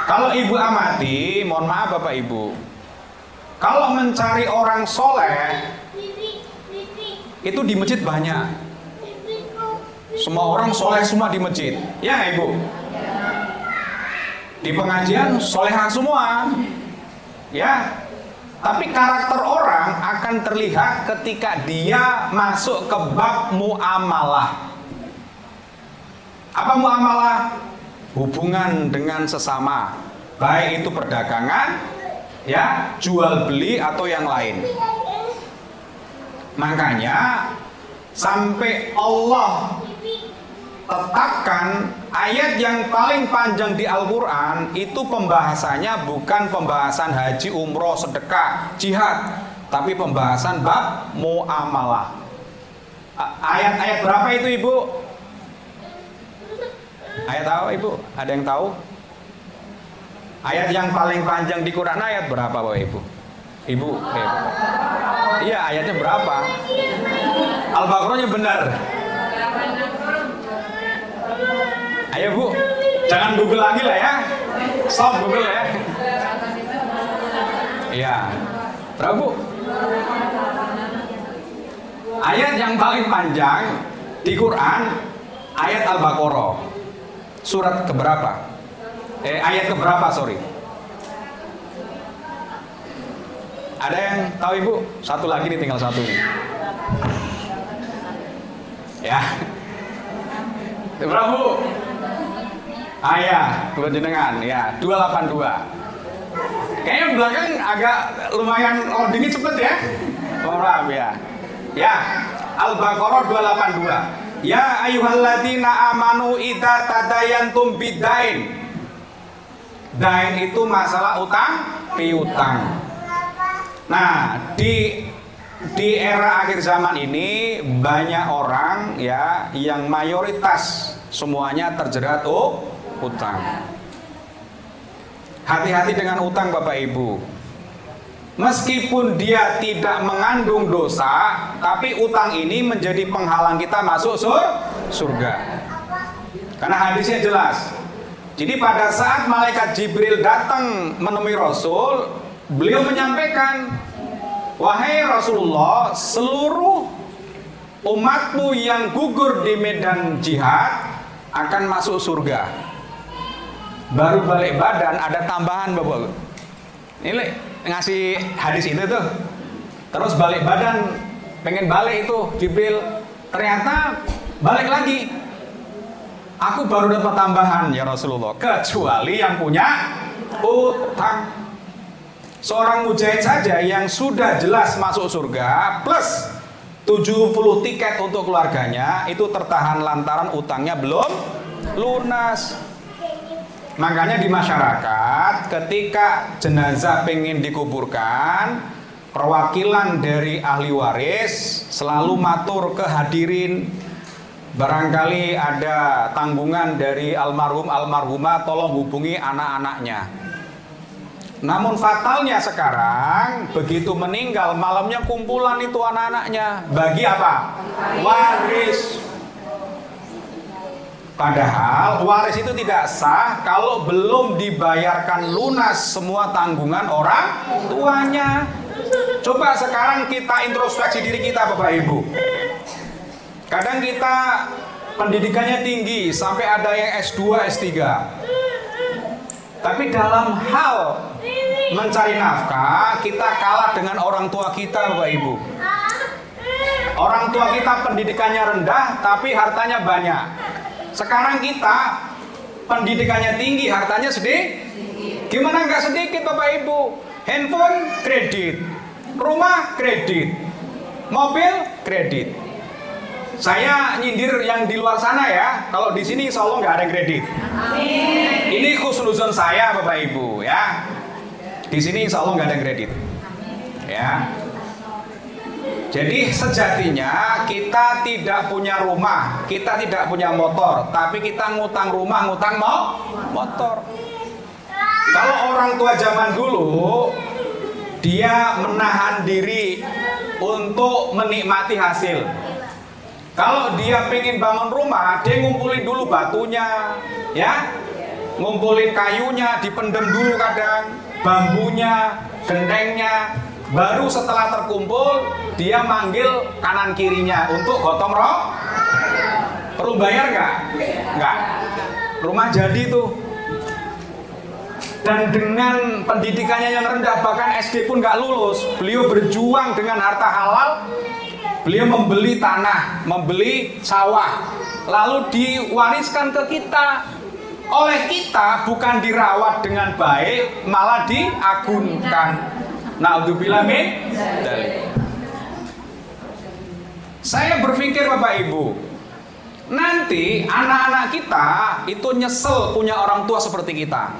Kalau ibu amati, mohon maaf Bapak Ibu, kalau mencari orang soleh itu di masjid banyak. Semua orang soleh semua di masjid, ya Ibu. Di pengajian solehah semua, ya. Tapi karakter orang akan terlihat ketika dia masuk ke bab muamalah. Apa muamalah? Hubungan dengan sesama, baik itu perdagangan, ya, jual beli atau yang lain. Makanya sampai Allah tetapkan ayat yang paling panjang di Al-Quran itu pembahasannya bukan pembahasan haji, umroh, sedekah, jihad, tapi pembahasan bab muamalah. Ayat-ayat berapa itu Ibu? Ayat tahu Ibu? Ada yang tahu? Ayat yang paling panjang di Quran ayat berapa Bapak Ibu? Ibu? Iya, ayatnya berapa? Al-Baqarahnya benar. Ayo Bu, jangan Google lagi lah ya. Stop Google ya. Iya. Berapa Bu? Ayat yang paling panjang di Quran ayat Al-Baqarah. Surat keberapa? Ayat keberapa, sorry. Ada yang tahu Ibu? Satu lagi nih, tinggal satu nih. Ya. Berapa Bu? Ya, buat jenengan, ya, 282. Kayaknya belakang agak lumayan loadingnya cepet ya. Maaf ya. Ya, Al-Baqarah 282. Ya ayyuhalladzina amanu idza tadayantum bidain. Dain itu masalah utang piutang. Nah, di era akhir zaman ini banyak orang ya yang mayoritas semuanya terjerat utang. Hati-hati dengan utang Bapak Ibu. Meskipun dia tidak mengandung dosa, tapi utang ini menjadi penghalang kita masuk surga. Karena hadisnya jelas. Jadi pada saat malaikat Jibril datang menemui Rasul, beliau menyampaikan, wahai Rasulullah, seluruh umatmu yang gugur di medan jihad akan masuk surga. Baru balik badan ada tambahan Bapak. Ini ngasih hadis itu tuh. Terus balik badan, pengen balik itu Jibril, ternyata balik lagi. Aku baru dapat tambahan ya Rasulullah, kecuali yang punya utang. Seorang mujahid saja yang sudah jelas masuk surga plus 70 tiket untuk keluarganya itu tertahan lantaran utangnya belum lunas. Makanya di masyarakat ketika jenazah pengen dikuburkan, perwakilan dari ahli waris selalu matur ke hadirin, barangkali ada tanggungan dari almarhum almarhumah, tolong hubungi anak-anaknya. Namun fatalnya sekarang begitu meninggal malamnya kumpulan itu anak-anaknya bagi apa? Waris. Padahal waris itu tidak sah kalau belum dibayarkan lunas semua tanggungan orang tuanya. Coba sekarang kita introspeksi diri kita Bapak Ibu. Kadang kita pendidikannya tinggi sampai ada yang S2, S3. Tapi dalam hal mencari nafkah kita kalah dengan orang tua kita Bapak Ibu. Orang tua kita pendidikannya rendah tapi hartanya banyak. Sekarang kita pendidikannya tinggi, hartanya sedikit. Gimana nggak sedikit Bapak Ibu? Handphone kredit, rumah kredit, mobil kredit. Saya nyindir yang di luar sana ya. Kalau di sini insya Allah nggak ada kredit. Amin. Ini khusnuzon saya Bapak Ibu ya. Di sini insya Allah nggak ada kredit. Ya. Jadi sejatinya kita tidak punya rumah, kita tidak punya motor, tapi kita ngutang rumah, ngutang motor. Kalau orang tua zaman dulu, dia menahan diri untuk menikmati hasil. Kalau dia pengen bangun rumah, dia ngumpulin dulu batunya, ya. ngumpulin kayunya, dipendem dulu kadang, bambunya, gentengnya. Baru setelah terkumpul, dia manggil kanan kirinya untuk gotong royong. Perlu bayar nggak? Nggak. Rumah jadi tuh. Dan dengan pendidikannya yang rendah, bahkan SD pun nggak lulus, beliau berjuang dengan harta halal. Beliau membeli tanah, membeli sawah, lalu diwariskan ke kita. Oleh kita bukan dirawat dengan baik, malah diagunkan. Na'udzubillah min dzalik. Saya berpikir Bapak Ibu, nanti anak-anak kita itu nyesel punya orang tua seperti kita.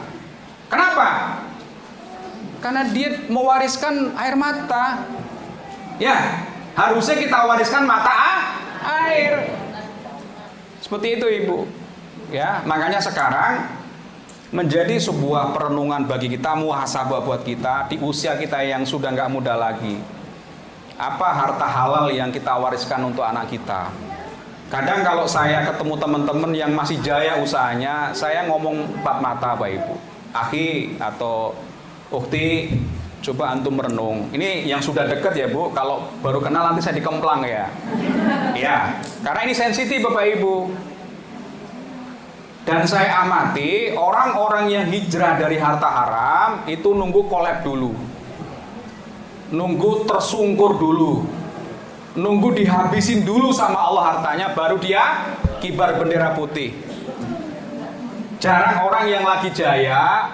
Kenapa? Karena dia mewariskan air mata. Ya, harusnya kita wariskan mata air. Seperti itu Ibu. Ya, makanya sekarang menjadi sebuah perenungan bagi kita, muhasabah buat kita di usia kita yang sudah nggak muda lagi. Apa harta halal yang kita wariskan untuk anak kita? Kadang kalau saya ketemu teman-teman yang masih jaya usahanya, saya ngomong empat mata Pak Ibu. Akhi atau ukhti, coba antum merenung. Ini yang sudah dekat ya Bu, kalau baru kenal nanti saya dikemplang ya. Ya, karena ini sensitif Bapak Ibu. Dan saya amati orang-orang yang hijrah dari harta haram itu nunggu collab dulu, nunggu tersungkur dulu, nunggu dihabisin dulu sama Allah hartanya, baru dia kibar bendera putih. Jarang orang yang lagi jaya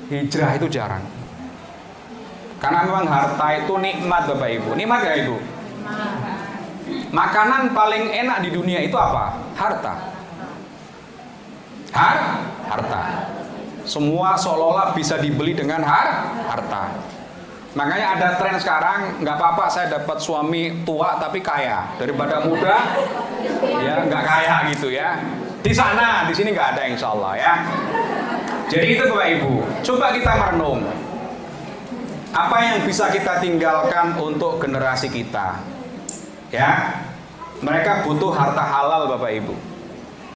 hijrah, itu jarang. Karena memang harta itu nikmat Bapak Ibu. Nikmat gak itu? Makanan paling enak di dunia itu apa? Harta. Harta. Semua seolah-olah bisa dibeli dengan harta. Makanya ada tren sekarang, nggak apa-apa saya dapat suami tua tapi kaya daripada muda ya nggak kaya gitu ya. Di sana, di sini nggak ada insya Allah ya. Jadi itu Bapak Ibu, coba kita merenung apa yang bisa kita tinggalkan untuk generasi kita. Ya, mereka butuh harta halal Bapak Ibu.